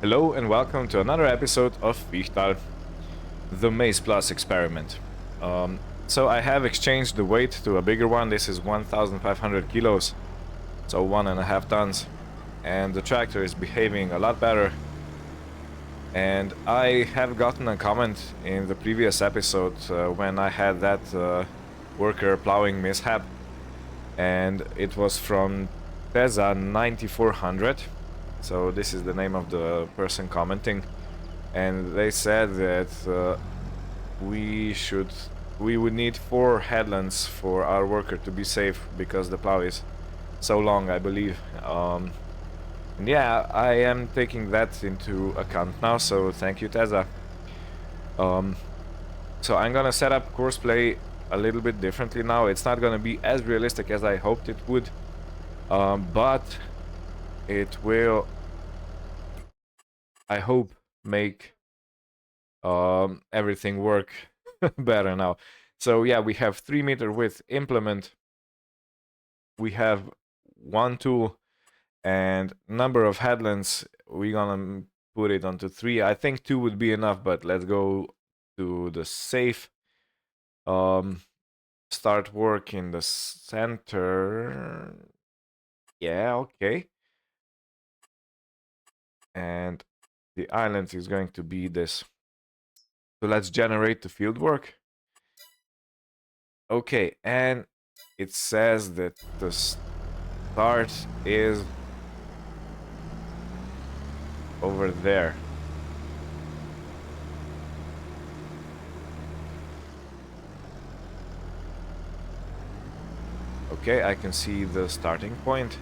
Hello and welcome to another episode of Fichthal, the MaizePlus experiment. So I have exchanged the weight to a bigger one. This is 1,500 kilos, so 1.5 tons. And the tractor is behaving a lot better. And I have gotten a comment in the previous episode when I had that worker plowing mishap. And it was from PeterAH 9400. So this is the name of the person commenting, and they said that we would need 4 headlands for our worker to be safe because the plow is so long, I believe. And yeah, I am taking that into account now, so thank you, PeterAH. So I'm gonna set up courseplay a little bit differently now. It's not gonna be as realistic as I hoped it would, but it will, I hope, make everything work better now. So yeah, we have 3-meter width implement, we have 1 tool, and number of headlands we're gonna put it onto 3. I think 2 would be enough, but let's go to the safe. Start work in the center. Yeah, okay. And the island is going to be this. So let's generate the field work. Okay, and it says that the start is over there. Okay, I can see the starting point.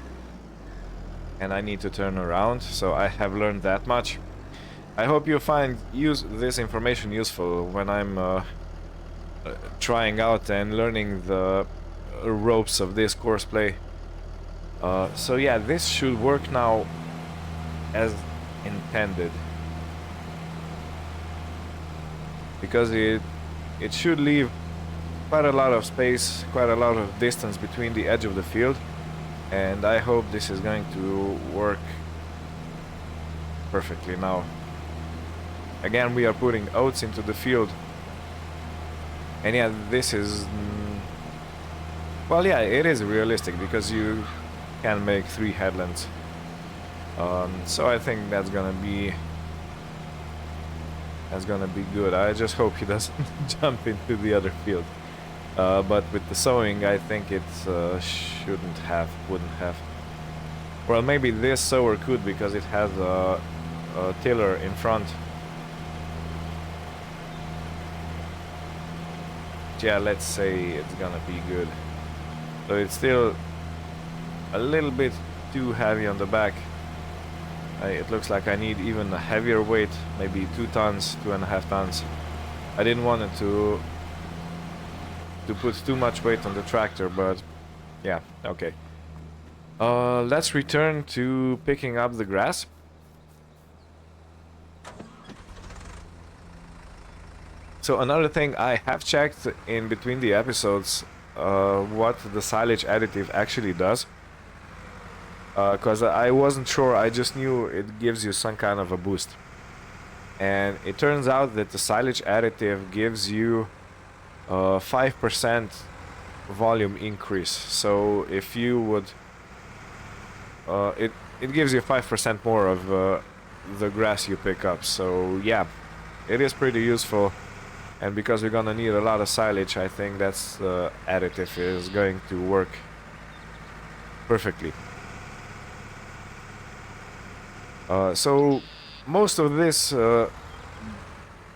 And I need to turn around, so I have learned that much. I hope you find this information useful when I'm trying out and learning the ropes of this courseplay. So yeah, this should work now as intended, because it should leave quite a lot of space, quite a lot of distance between the edge of the field. And I hope this is going to work perfectly now. Again, we are putting oats into the field. And yeah, this is... well, yeah, it is realistic because you can make 3 headlands. So I think that's gonna be good. I just hope he doesn't jump into the other field. But with the sowing, I think it wouldn't have. Well, maybe this sower could, because it has a tiller in front. Yeah, let's say it's gonna be good. So it's still a little bit too heavy on the back. It looks like I need even a heavier weight, maybe 2 tons, 2.5 tons. I didn't want it to put too much weight on the tractor, but yeah, okay. Let's return to picking up the grass. So another thing, I have checked in between the episodes what the silage additive actually does, because I wasn't sure. I just knew it gives you some kind of a boost, and it turns out that the silage additive gives you 5% volume increase. So if you would it gives you 5% more of the grass you pick up. So yeah, it is pretty useful, and because we're gonna need a lot of silage, I think that's additive is going to work perfectly. So most of this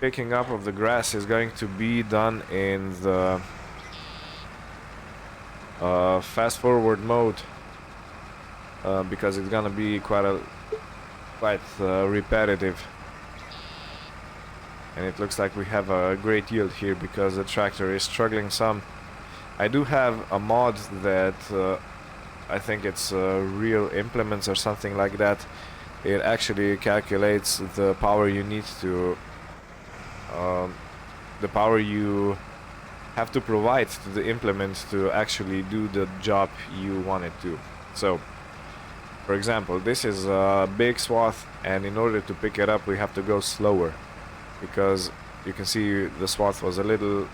picking up of the grass is going to be done in the fast forward mode, because it's gonna be quite repetitive. And it looks like we have a great yield here because the tractor is struggling some. I do have a mod that I think it's real implements or something like that. It actually calculates the power you need to the power you have to provide to the implement to actually do the job you want it to. So For example, this is a big swath, and in order to pick it up we have to go slower, because you can see the swath was a little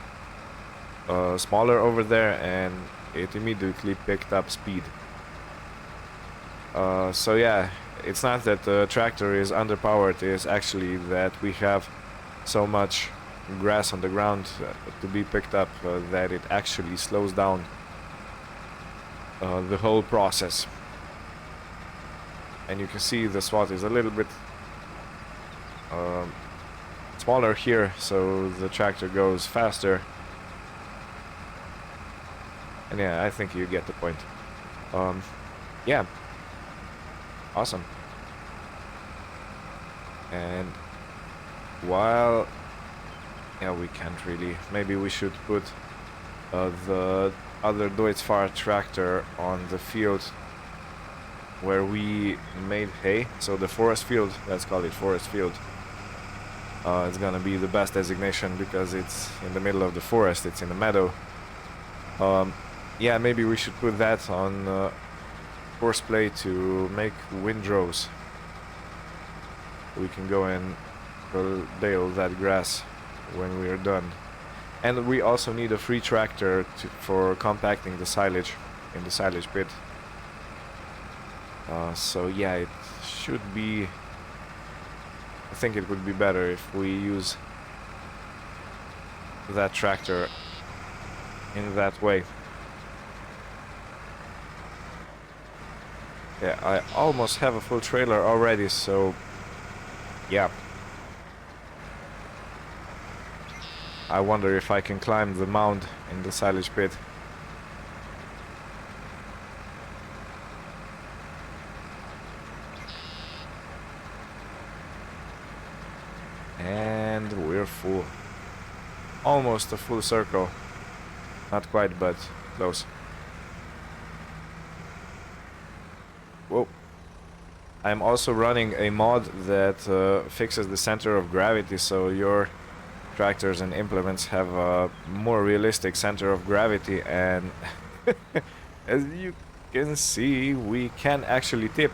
smaller over there, and it immediately picked up speed. So yeah, it's not that the tractor is underpowered, it's actually that we have so much grass on the ground to be picked up that it actually slows down the whole process. And you can see the swath is a little bit smaller here, so the tractor goes faster. And yeah, I think you get the point. Yeah. Awesome. And while... yeah, we can't really... maybe we should put the other Deutz-Fahr tractor on the field where we made hay. So the forest field, let's call it forest field. It's gonna be the best designation because it's in the middle of the forest, it's in the meadow. Yeah, maybe we should put that on horseplay to make windrows. We can go and dale that grass when we are done. And we also need a free tractor for compacting the silage in the silage pit. So yeah, it should be... I think it would be better if we use that tractor in that way. Yeah, I almost have a full trailer already, so yeah. I wonder if I can climb the mound in the silage pit. And we're full. Almost a full circle. Not quite, but close. Whoa. I'm also running a mod that fixes the center of gravity, so your tractors and implements have a more realistic center of gravity, and as you can see, we can actually tip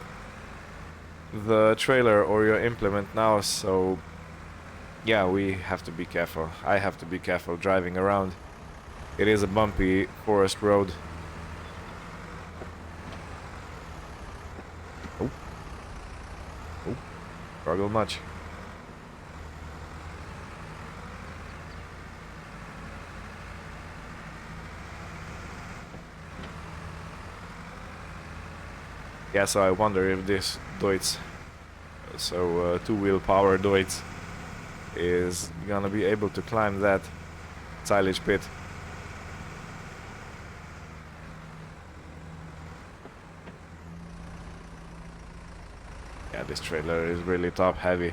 the trailer or your implement now, so yeah, we have to be careful. I have to be careful driving around. It is a bumpy forest road. Oh. Oh. Struggle much. Yeah, so I wonder if this Deutz, so two-wheel power Deutz, is gonna be able to climb that silage pit. Yeah, this trailer is really top heavy.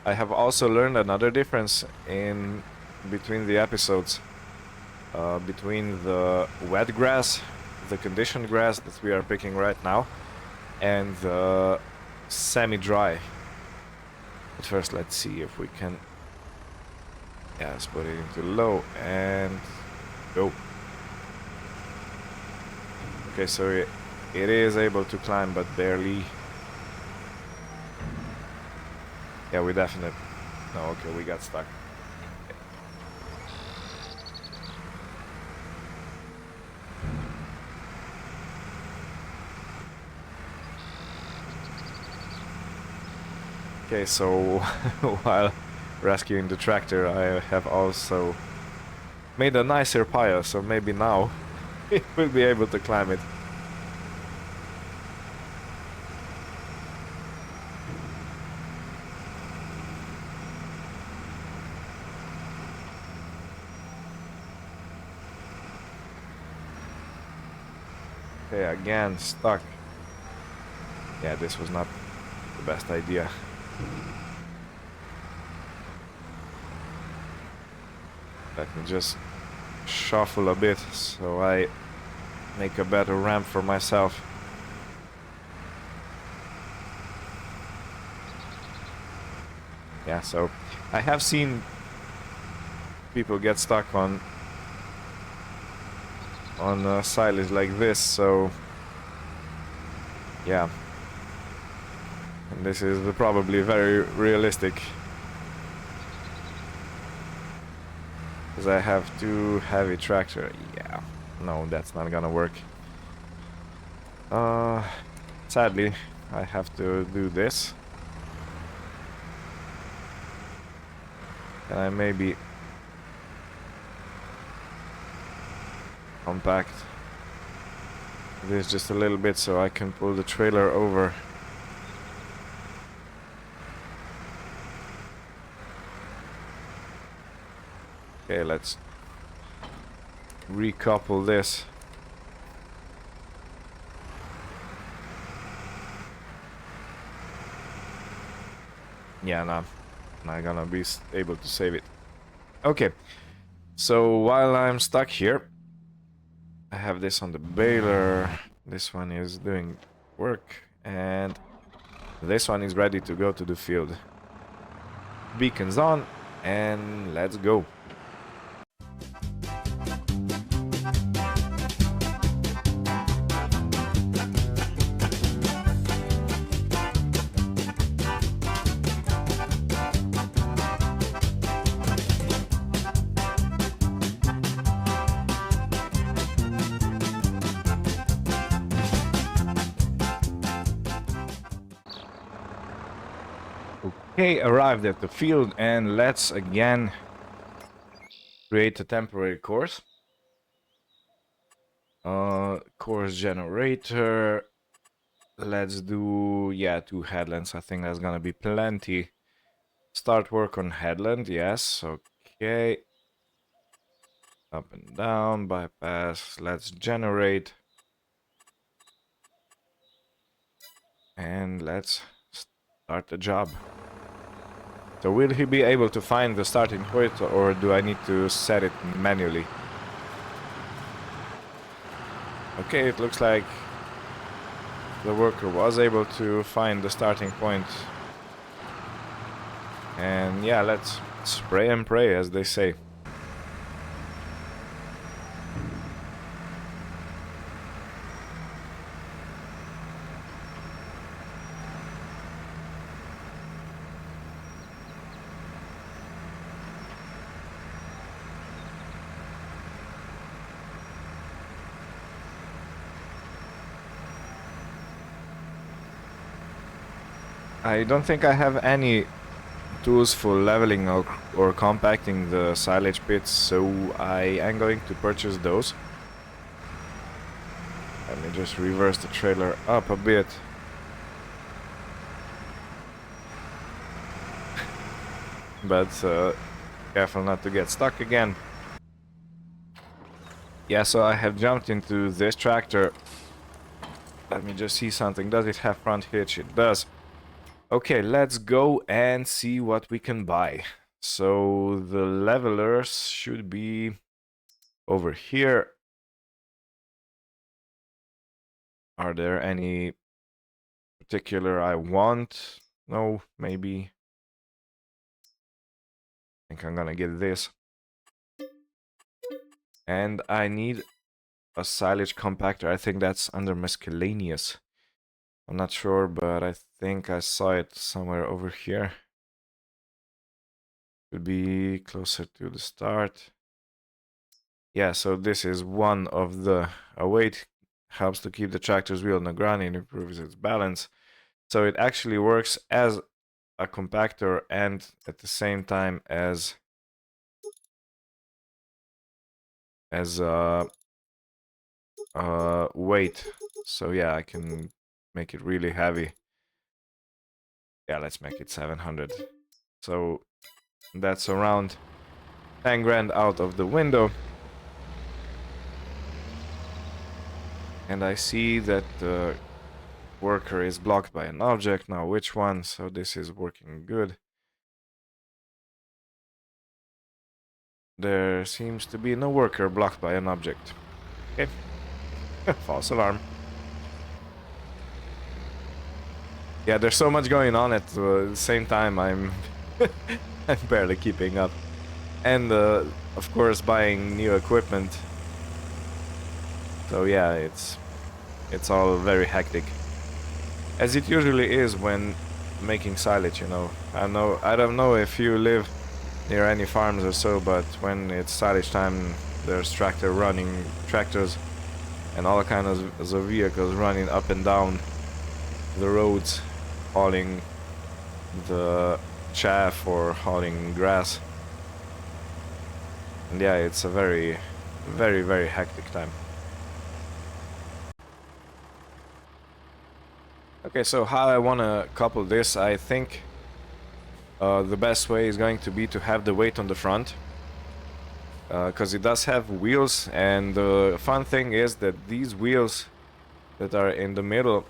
I have also learned another difference in between the episodes. Between the wet grass, the conditioned grass that we are picking right now, and the semi-dry. But first, let's see if we can... yeah, let's put it into low and go. Okay, so it is able to climb, but barely. Yeah, we definitely... no, okay, we got stuck. Okay, so while rescuing the tractor, I have also made a nicer pile, so maybe now it will be able to climb it. Okay, again, stuck. Yeah, this was not the best idea. Let me just shuffle a bit so I make a better ramp for myself. Yeah, so I have seen people get stuck on silage like this, so yeah. And this is probably very realistic. Because I have too heavy tractor. Yeah, no, that's not gonna work. Sadly, I have to do this. Can I maybe compact this just a little bit so I can pull the trailer over? Okay, let's recouple this. Yeah, no, not gonna be able to save it. Okay, so while I'm stuck here, I have this on the baler. This one is doing work, and this one is ready to go to the field. Beacons on, and let's go. Okay, arrived at the field, and let's again create a temporary course. Course generator. Let's do, yeah, 2 headlands. I think that's gonna be plenty. Start work on headland, yes, okay. Up and down, bypass, let's generate. And let's start the job. So will he be able to find the starting point, or do I need to set it manually? Okay, it looks like the worker was able to find the starting point. And yeah, let's spray and pray, as they say. I don't think I have any tools for leveling or compacting the silage pits, so I am going to purchase those. Let me just reverse the trailer up a bit. But careful not to get stuck again. Yeah, so I have jumped into this tractor. Let me just see something. Does it have front hitch? It does. Okay, let's go and see what we can buy. So the levelers should be over here. Are there any particular I want? No, maybe. I think I'm gonna get this. And I need a silage compactor. I think that's under miscellaneous. I'm not sure, but I think I saw it somewhere over here. Could be closer to the start. Yeah, so this is one of the weight helps to keep the tractor's wheel on the ground and improves its balance. So it actually works as a compactor and at the same time as weight. So yeah, I can make it really heavy. Yeah, let's make it 700. So that's around 10 grand out of the window. And I see that the worker is blocked by an object. Now which one? So this is working good. There seems to be no worker blocked by an object. Okay. False alarm. Yeah, there's so much going on at the same time. I'm I'm barely keeping up. And of course buying new equipment. So yeah, it's all very hectic. As it usually is when making silage, you know. I don't know if you live near any farms or so, but when it's silage time, there's tractors and all kinds of vehicles running up and down the roads, hauling the chaff or hauling grass. And yeah, it's a very, very, very hectic time. Okay, so how I want to couple this, I think the best way is going to be to have the weight on the front. Because it does have wheels, and the fun thing is that these wheels that are in the middle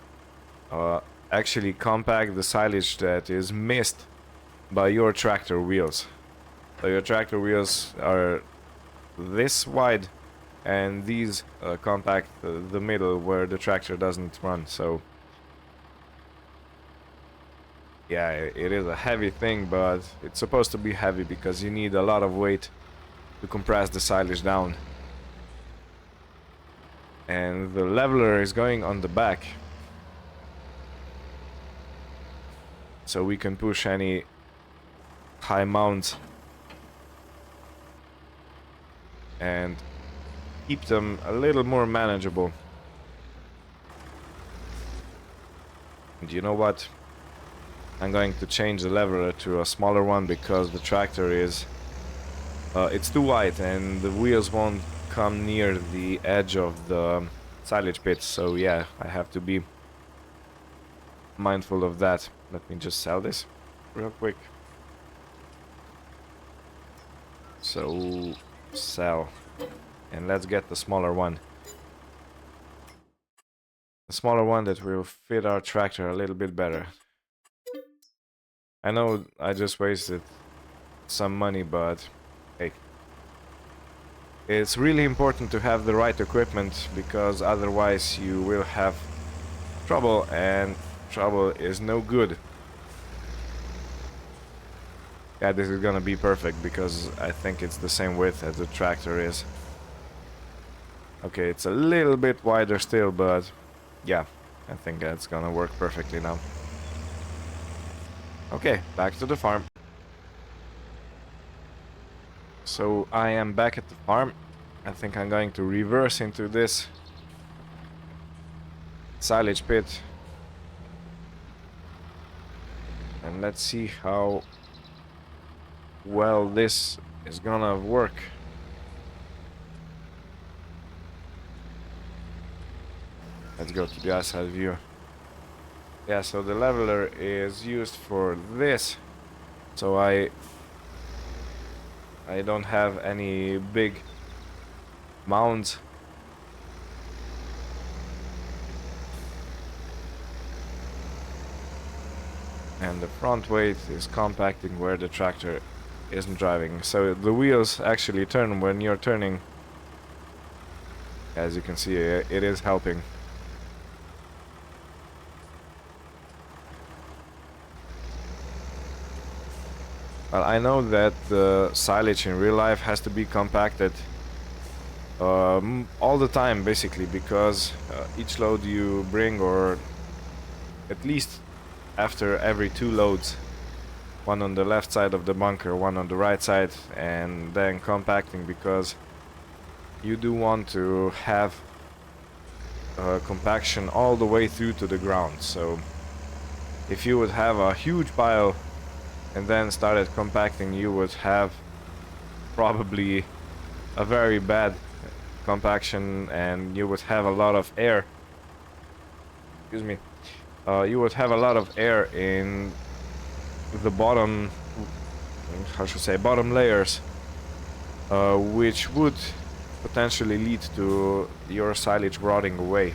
actually compact the silage that is missed by your tractor wheels. So your tractor wheels are this wide, and these compact the middle where the tractor doesn't run. So yeah, it is a heavy thing, but it's supposed to be heavy because you need a lot of weight to compress the silage down. And the leveler is going on the back, so we can push any high mounts and keep them a little more manageable. And you know what? I'm going to change the leveler to a smaller one because the tractor is it's too wide and the wheels won't come near the edge of the silage pit. So yeah, I have to be mindful of that. Let me just sell this real quick. So sell, and let's get the smaller one. The smaller one that will fit our tractor a little bit better. I know I just wasted some money, but hey, it's really important to have the right equipment because otherwise you will have trouble, and trouble is no good. Yeah, this is gonna be perfect because I think it's the same width as the tractor is. Okay, it's a little bit wider still, but yeah, I think that's gonna work perfectly now. Okay, back to the farm. So I am back at the farm. I think I'm going to reverse into this silage pit. And let's see how well this is gonna work. Let's go to the outside view. Yeah, so the leveler is used for this. So I don't have any big mounds. And the front weight is compacting where the tractor isn't driving. So the wheels actually turn when you're turning. As you can see, it is helping. Well, I know that the silage in real life has to be compacted all the time, basically, because each load you bring, or at least after every 2 loads, one on the left side of the bunker, one on the right side, and then compacting, because you do want to have compaction all the way through to the ground. So if you would have a huge pile and then started compacting, you would have probably a very bad compaction, and you would have a lot of air. Excuse me. You would have a lot of air in the bottom, how should I say, bottom layers, which would potentially lead to your silage rotting away.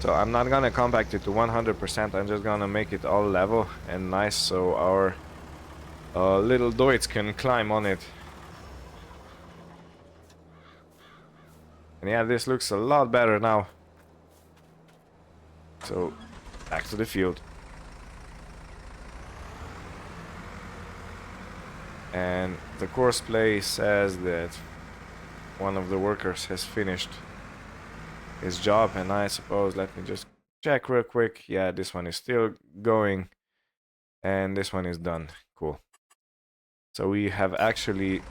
So I'm not gonna compact it to 100%, I'm just gonna make it all level and nice so our little Deutz can climb on it. And yeah, this looks a lot better now. So, back to the field. And the courseplay says that one of the workers has finished his job, and I suppose, let me just check real quick. Yeah, this one is still going, and this one is done. Cool. So we have actually,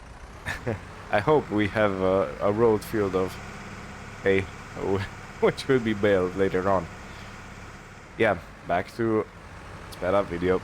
I hope we have a road field of hay, which will be baled later on. Yeah, back to sped up video.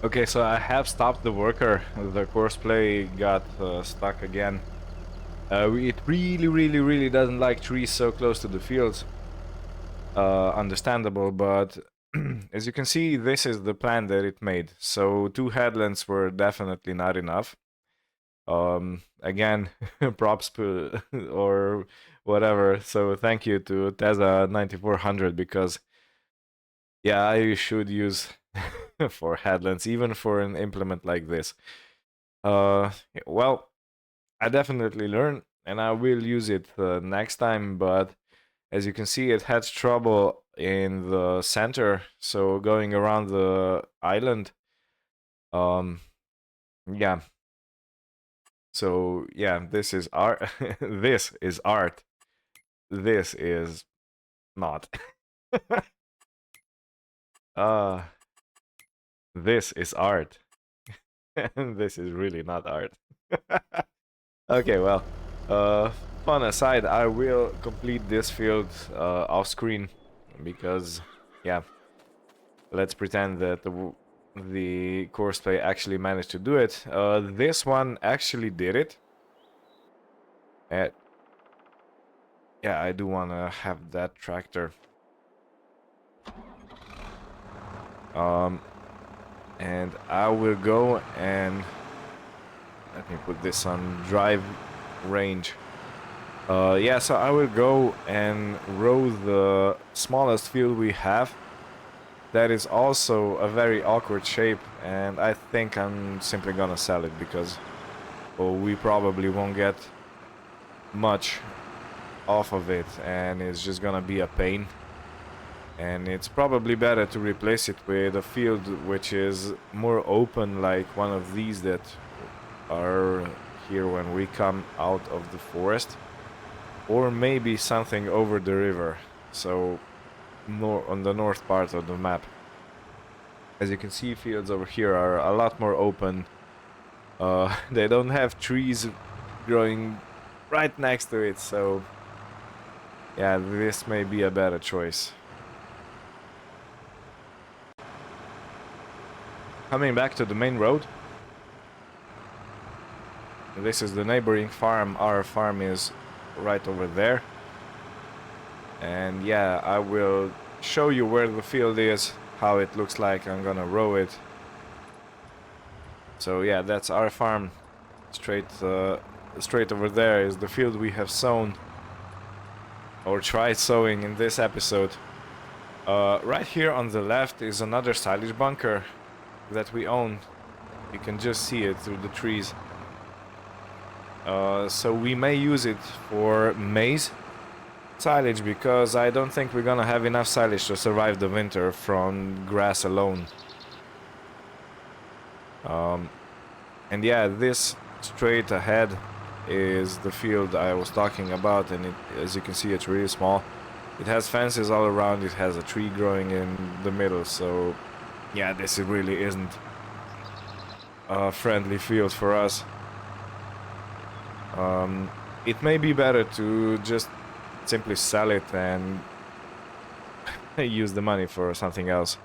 Okay, so I have stopped the worker. The courseplay got stuck again. It really doesn't like trees so close to the fields. Understandable, but as you can see, this is the plan that it made. So 2 headlands were definitely not enough. Again, props or whatever. So thank you to Teza 9400, because yeah, I should use 4 headlands even for an implement like this. Well, I definitely learned and I will use it next time, but as you can see, it had trouble in the center, so going around the island. Yeah. So yeah, this is art. This is art. This is not. This is art. And this is really not art. Okay, well, fun aside, I will complete this field off screen because, yeah, let's pretend that the courseplay actually managed to do it. This one actually did it. And yeah, I do want to have that tractor. And I will go and let me put this on drive range. Yeah, so I will go and row the smallest field we have. That is also a very awkward shape, and I think I'm simply gonna sell it because, well, we probably won't get much off of it, and it's just gonna be a pain. And it's probably better to replace it with a field which is more open, like one of these that are here when we come out of the forest, or maybe something over the river, so more on the north part of the map. As you can see, fields over here are a lot more open. They don't have trees growing right next to it, so yeah, this may be a better choice. Coming back to the main road. This is the neighboring farm. Our farm is right over there. And yeah, I will show you where the field is, how it looks like. I'm gonna row it. So yeah, that's our farm. Straight over there is the field we have sown or tried sowing in this episode. Right here on the left is another silage bunker that we own. You can just see it through the trees. So we may use it for maize silage, because I don't think we're gonna have enough silage to survive the winter from grass alone. And yeah, this straight ahead is the field I was talking about, and as you can see, it's really small. It has fences all around, it has a tree growing in the middle, so yeah, this really isn't a friendly field for us. It may be better to just simply sell it and use the money for something else.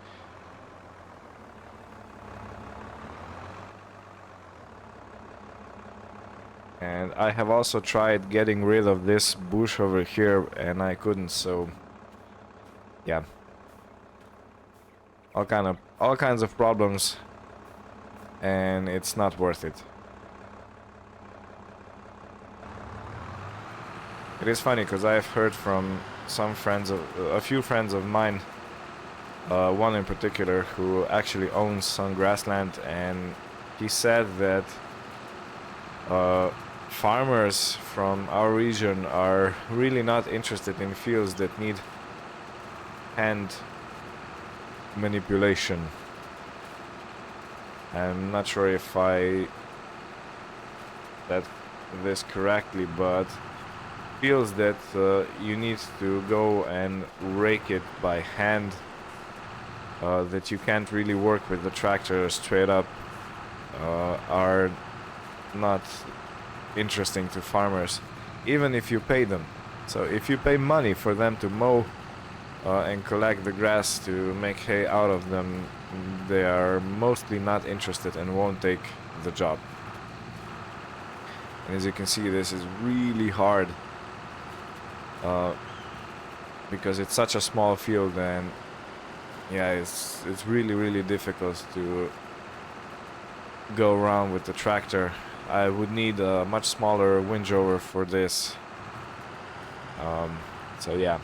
And I have also tried getting rid of this bush over here, and I couldn't, so yeah. All kinds of problems, and it's not worth it. It is funny because I've heard from a few friends of mine, one in particular who actually owns some grassland, and he said that farmers from our region are really not interested in fields that need hand manipulation. I'm not sure if I said this correctly, but fields that you need to go and rake it by hand, that you can't really work with the tractor straight up, are not interesting to farmers, even if you pay them. So if you pay money for them to mow and collect the grass to make hay out of them, they are mostly not interested and won't take the job. And as you can see, this is really hard, because it's such a small field, and yeah, it's really difficult to go around with the tractor. I would need a much smaller windrower for this. So yeah.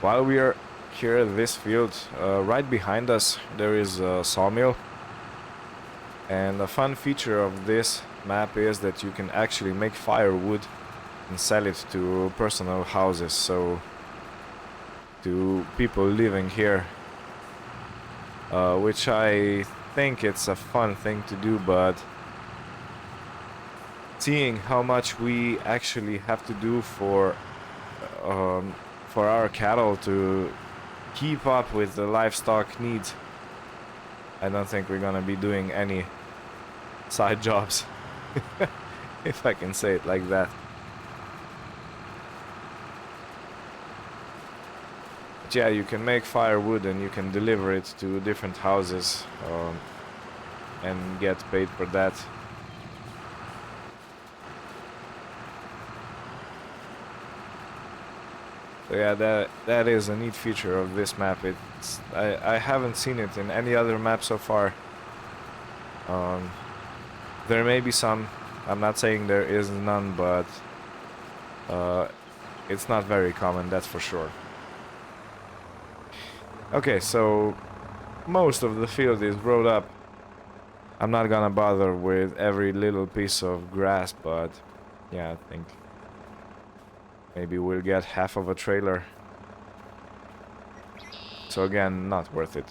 While we are here at this field, right behind us there is a sawmill. And a fun feature of this map is that you can actually make firewood and sell it to personal houses, so to people living here, which I think it's a fun thing to do, but seeing how much we actually have to do for our cattle to keep up with the livestock needs, I don't think we're gonna be doing any side jobs, if I can say it like that. But yeah, you can make firewood and you can deliver it to different houses, and get paid for that. So yeah, that is a neat feature of this map. I haven't seen it in any other map so far. There may be some. I'm not saying there is none, but it's not very common, that's for sure. Okay, so most of the field is rowed up. I'm not gonna bother with every little piece of grass, but yeah, I think maybe we'll get half of a trailer. So again, not worth it.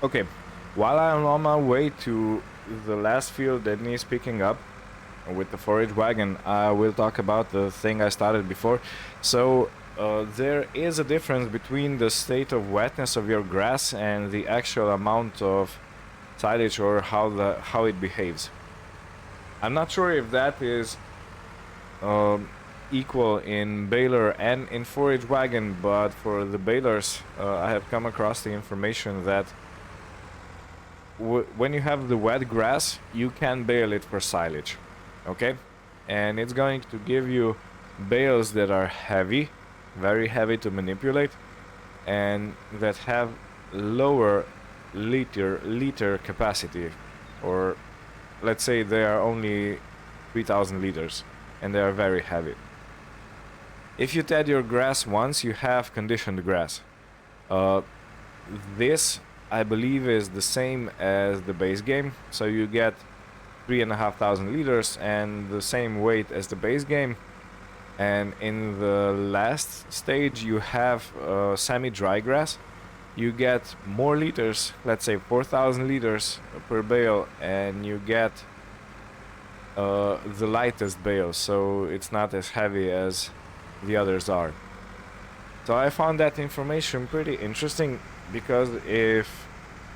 Okay, while I'm on my way to the last field that needs picking up with the forage wagon, I will talk about the thing I started before. So there is a difference between the state of wetness of your grass and the actual amount of silage, or how it behaves. I'm not sure if that is equal in baler and in forage wagon, but for the balers, I have come across the information that when you have the wet grass, you can bale it for silage, okay? And it's going to give you bales that are heavy, very heavy to manipulate, and that have lower liter capacity, or let's say they are only 3000 liters, and they are very heavy. If you ted your grass once, you have conditioned grass. This, I believe, is the same as the base game, so you get 3500 liters and the same weight as the base game. And in the last stage, you have semi-dry grass. You get more liters, let's say 4000 liters per bale, and you get the lightest bale, so it's not as heavy as the others are. So I found that information pretty interesting, because if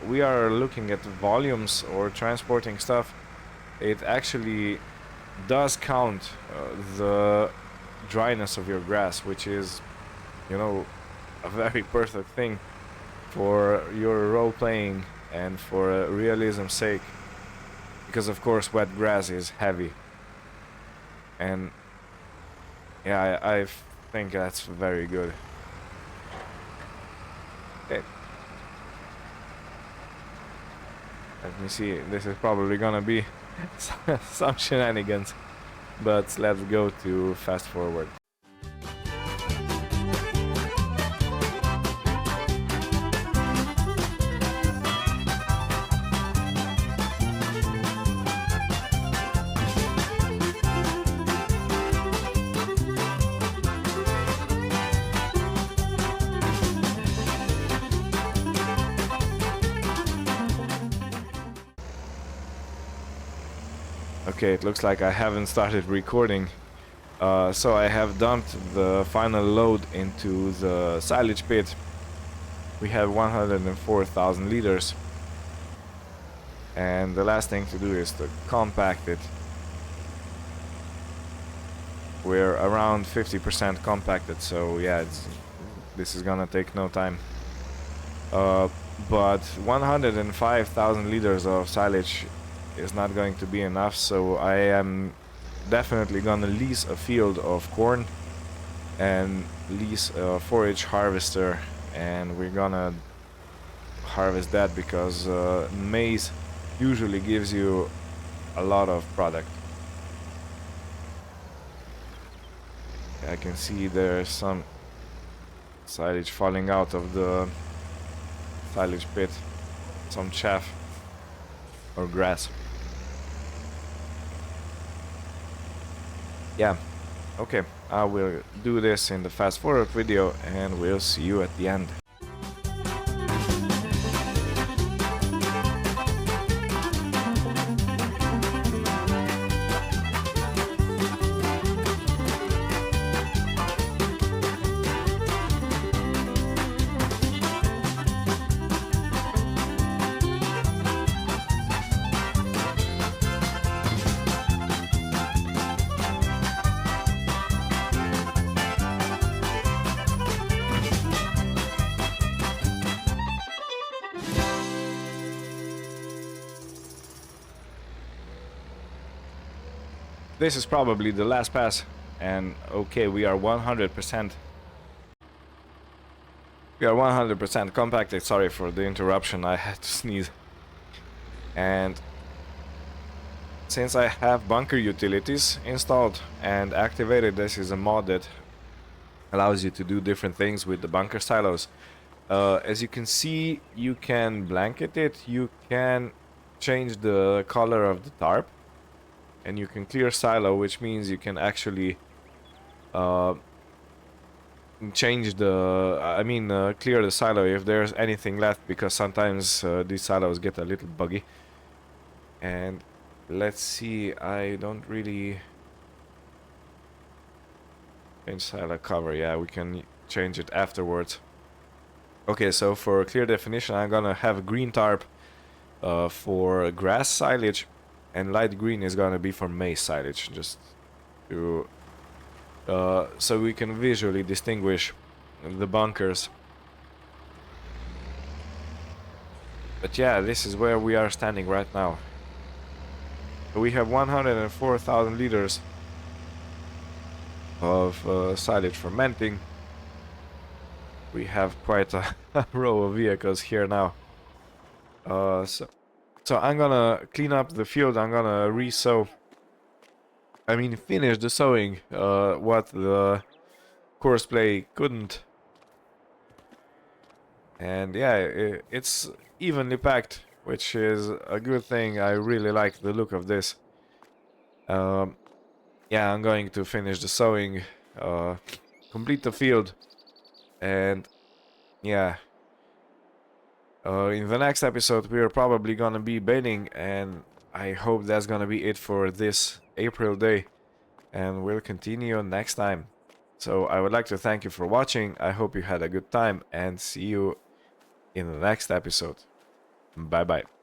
we are looking at volumes or transporting stuff, it actually does count the dryness of your grass, which is, you know, a very perfect thing for your role playing and for realism's sake, because of course wet grass is heavy. And yeah, I think that's very good. Okay. Let me see, this is probably gonna be some shenanigans, but let's go to fast forward. Okay, it looks like I haven't started recording. So I have dumped the final load into the silage pit. We have 104,000 liters. And the last thing to do is to compact it. We're around 50% compacted, so yeah, this is gonna take no time. But 105,000 liters of silage is not going to be enough, so I am definitely gonna lease a field of corn and lease a forage harvester, and we're gonna harvest that because maize usually gives you a lot of product. I can see there's some silage falling out of the silage pit, some chaff or grass. Yeah, okay, I will do this in the fast forward video and we'll see you at the end. This is probably the last pass, and okay, we are 100%. We are 100% compacted. Sorry for the interruption, I had to sneeze. And since I have bunker utilities installed and activated, this is a mod that allows you to do different things with the bunker silos. As you can see, you can blanket it, you can change the color of the tarp, and you can clear silo, which means you can actually change the, clear the silo if there's anything left, because sometimes these silos get a little buggy. And let's see, I don't really change silo cover. Yeah, we can change it afterwards. Okay, so for clear definition, I'm gonna have a green tarp for grass silage, and light green is gonna be for maize silage, just to so we can visually distinguish the bunkers. But yeah, this is where we are standing right now. We have 104,000 liters of silage fermenting. We have quite a row of vehicles here now. So I'm gonna clean up the field. I'm gonna re-sow. I mean, finish the sowing. What the course play couldn't. And yeah, it's evenly packed, which is a good thing. I really like the look of this. Yeah, I'm going to finish the sowing, complete the field, and yeah. In the next episode, we are probably gonna be baling, and I hope that's gonna be it for this April day. And we'll continue next time. So I would like to thank you for watching. I hope you had a good time, and see you in the next episode. Bye bye.